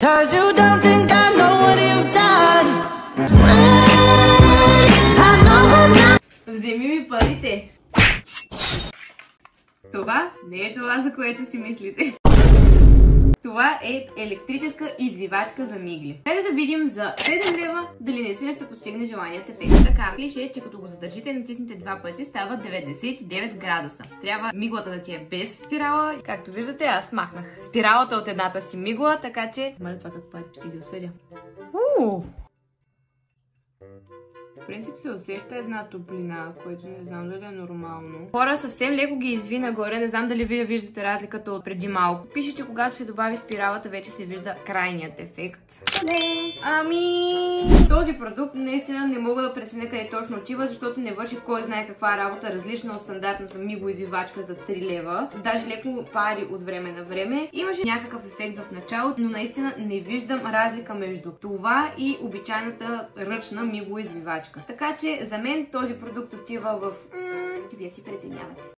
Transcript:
'Cause you don't think I know what you've done. I know what you've... Вземи ми парите! Това не е това, за което си мислите. Това е електрическа извивачка за мигли. Хайде да видим за 7 лева дали наистина ще постигне желаният ефект. Така, пише, че като го задържите и натиснете два пъти, става 99 градуса. Трябва миглата да ти е без спирала. Както виждате, аз махнах спиралата от едната си мигла, така че... Маля това какво е, ще ги осъдя. В принцип се усеща една топлина, което не знам дали е нормално. Хора, съвсем леко ги изви нагоре, не знам дали вие виждате разликата от преди малко. Пише, че когато се добави спиралата, вече се вижда крайният ефект. Ами... Този продукт наистина не мога да преценя къде точно отива, защото не върши кой знае каква работа, различна от стандартната миглоизвивачка за 3 лева. Даже леко пари от време на време. Имаше някакъв ефект в началото, но наистина не виждам разлика между това и обичайната ръчна миглоизвивачка. Така че за мен този продукт отива в... Вие си преценявате.